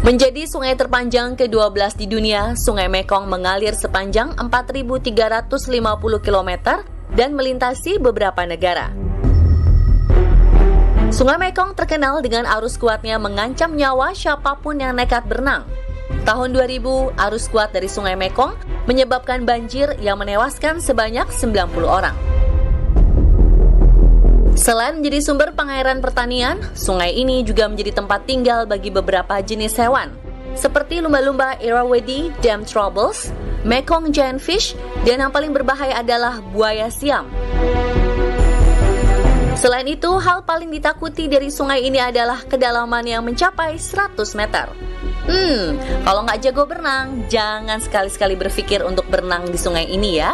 Menjadi sungai terpanjang ke-12 di dunia, Sungai Mekong mengalir sepanjang 4.350 km dan melintasi beberapa negara. Sungai Mekong terkenal dengan arus kuatnya mengancam nyawa siapapun yang nekat berenang. Tahun 2000, arus kuat dari Sungai Mekong menyebabkan banjir yang menewaskan sebanyak 90 orang. Selain menjadi sumber pengairan pertanian, sungai ini juga menjadi tempat tinggal bagi beberapa jenis hewan, seperti lumba-lumba Irrawaddy Dam Troubles, Mekong Giant Fish, dan yang paling berbahaya adalah buaya Siam. Selain itu, hal paling ditakuti dari sungai ini adalah kedalaman yang mencapai 100 meter. Kalau nggak jago berenang, jangan sekali-sekali berpikir untuk berenang di sungai ini ya.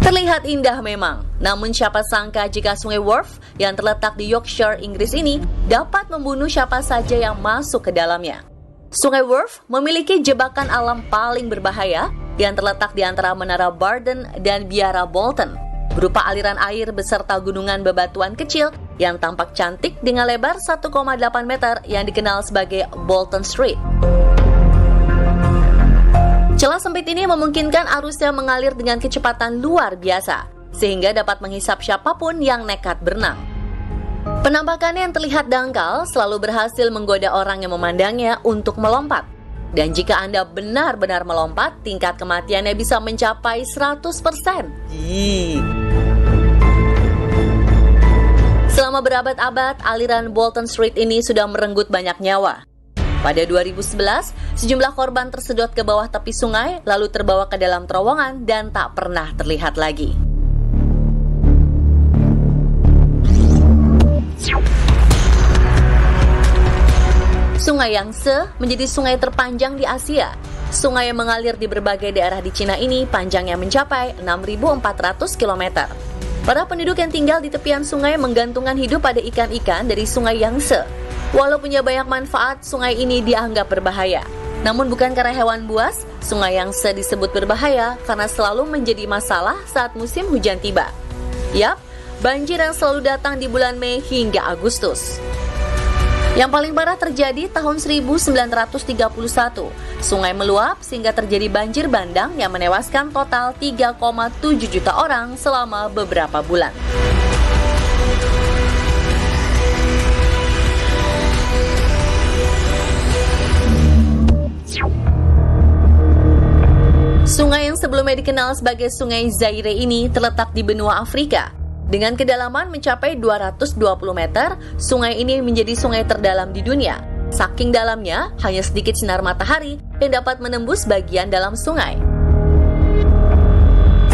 Terlihat indah memang, namun siapa sangka jika Sungai Wharfe yang terletak di Yorkshire, Inggris ini dapat membunuh siapa saja yang masuk ke dalamnya. Sungai Wharfe memiliki jebakan alam paling berbahaya yang terletak di antara Menara Barden dan Biara Bolton, berupa aliran air beserta gunungan bebatuan kecil yang tampak cantik dengan lebar 1,8 meter yang dikenal sebagai Bolton Street. Celah sempit ini memungkinkan arusnya mengalir dengan kecepatan luar biasa, sehingga dapat menghisap siapapun yang nekat berenang. Penampakannya yang terlihat dangkal selalu berhasil menggoda orang yang memandangnya untuk melompat. Dan jika Anda benar-benar melompat, tingkat kematiannya bisa mencapai 100%. Selama berabad-abad, aliran Bolton Street ini sudah merenggut banyak nyawa. Pada 2011, sejumlah korban tersedot ke bawah tepi sungai, lalu terbawa ke dalam terowongan dan tak pernah terlihat lagi. Sungai Yangtze menjadi sungai terpanjang di Asia. Sungai yang mengalir di berbagai daerah di Cina ini panjangnya mencapai 6.400 km. Para penduduk yang tinggal di tepian sungai menggantungkan hidup pada ikan-ikan dari Sungai Yangtze. Walau punya banyak manfaat, sungai ini dianggap berbahaya. Namun bukan karena hewan buas, Sungai Yangtze disebut berbahaya karena selalu menjadi masalah saat musim hujan tiba. Yap, banjir yang selalu datang di bulan Mei hingga Agustus. Yang paling parah terjadi tahun 1931. Sungai meluap sehingga terjadi banjir bandang yang menewaskan total 3,7 juta orang selama beberapa bulan. Sungai yang sebelumnya dikenal sebagai Sungai Zaire ini terletak di benua Afrika. Dengan kedalaman mencapai 220 meter, sungai ini menjadi sungai terdalam di dunia. Saking dalamnya, hanya sedikit sinar matahari yang dapat menembus bagian dalam sungai.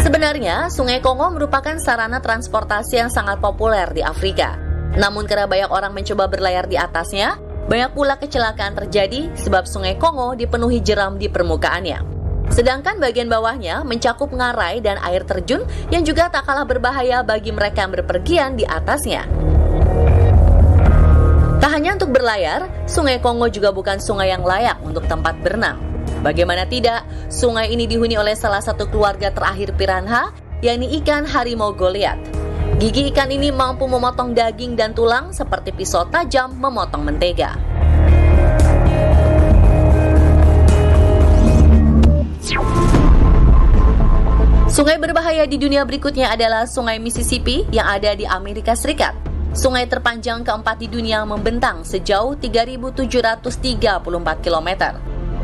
Sebenarnya, Sungai Kongo merupakan sarana transportasi yang sangat populer di Afrika. Namun karena banyak orang mencoba berlayar di atasnya, banyak pula kecelakaan terjadi sebab Sungai Kongo dipenuhi jeram di permukaannya. Sedangkan bagian bawahnya mencakup ngarai dan air terjun yang juga tak kalah berbahaya bagi mereka yang berpergian di atasnya. Tak hanya untuk berlayar, Sungai Kongo juga bukan sungai yang layak untuk tempat berenang. Bagaimana tidak, sungai ini dihuni oleh salah satu keluarga terakhir piranha, yakni ikan harimau Goliath. Gigi ikan ini mampu memotong daging dan tulang seperti pisau tajam memotong mentega. Sungai berbahaya di dunia berikutnya adalah Sungai Mississippi yang ada di Amerika Serikat. Sungai terpanjang keempat di dunia membentang sejauh 3.734 km.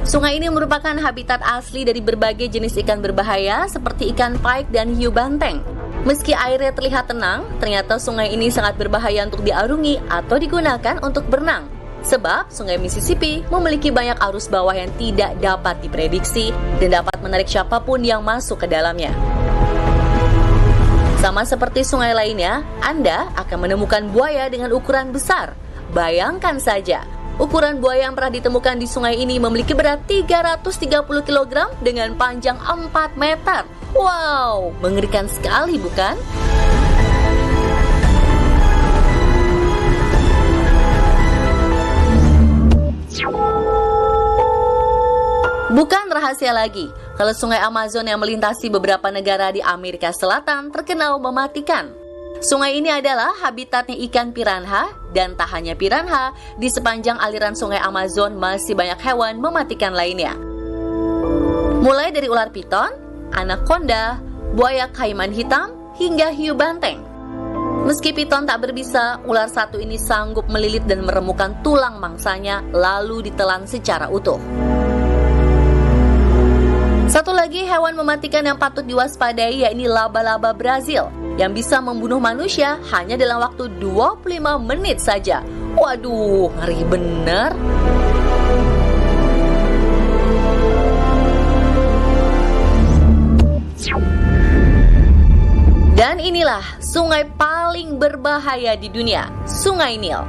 Sungai ini merupakan habitat asli dari berbagai jenis ikan berbahaya seperti ikan pike dan hiu banteng. Meski airnya terlihat tenang, ternyata sungai ini sangat berbahaya untuk diarungi atau digunakan untuk berenang. Sebab Sungai Mississippi memiliki banyak arus bawah yang tidak dapat diprediksi dan dapat menarik siapapun yang masuk ke dalamnya. Sama seperti sungai lainnya, Anda akan menemukan buaya dengan ukuran besar. Bayangkan saja, ukuran buaya yang pernah ditemukan di sungai ini memiliki berat 330 kg dengan panjang 4 meter. Wow, mengerikan sekali bukan? Bukan rahasia lagi, kalau sungai Amazon yang melintasi beberapa negara di Amerika Selatan terkenal mematikan. Sungai ini adalah habitatnya ikan piranha, dan tak hanya piranha, di sepanjang aliran sungai Amazon masih banyak hewan mematikan lainnya. Mulai dari ular piton, anaconda, buaya kaiman hitam, hingga hiu banteng. Meski piton tak berbisa, ular satu ini sanggup melilit dan meremukkan tulang mangsanya lalu ditelan secara utuh. Satu lagi hewan mematikan yang patut diwaspadai yakni laba-laba Brazil yang bisa membunuh manusia hanya dalam waktu 25 menit saja. Waduh, ngeri bener. Dan inilah sungai paling berbahaya di dunia, Sungai Nil.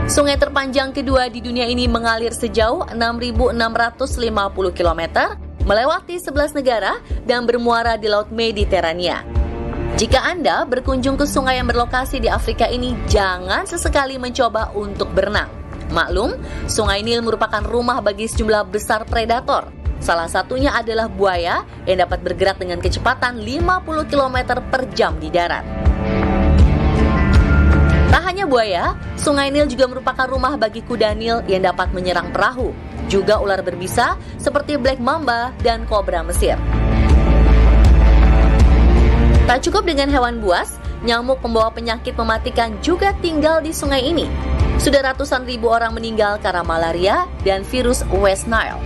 Sungai terpanjang kedua di dunia ini mengalir sejauh 6.650 km, melewati 11 negara dan bermuara di Laut Mediterania. Jika Anda berkunjung ke sungai yang berlokasi di Afrika ini, jangan sesekali mencoba untuk berenang. Maklum, Sungai Nil merupakan rumah bagi sejumlah besar predator. Salah satunya adalah buaya yang dapat bergerak dengan kecepatan 50 km per jam di darat. Tak hanya buaya, Sungai Nil juga merupakan rumah bagi kuda Nil yang dapat menyerang perahu. Juga ular berbisa seperti black mamba dan kobra Mesir. Tak cukup dengan hewan buas, nyamuk pembawa penyakit mematikan juga tinggal di sungai ini. Sudah ratusan ribu orang meninggal karena malaria dan virus West Nile.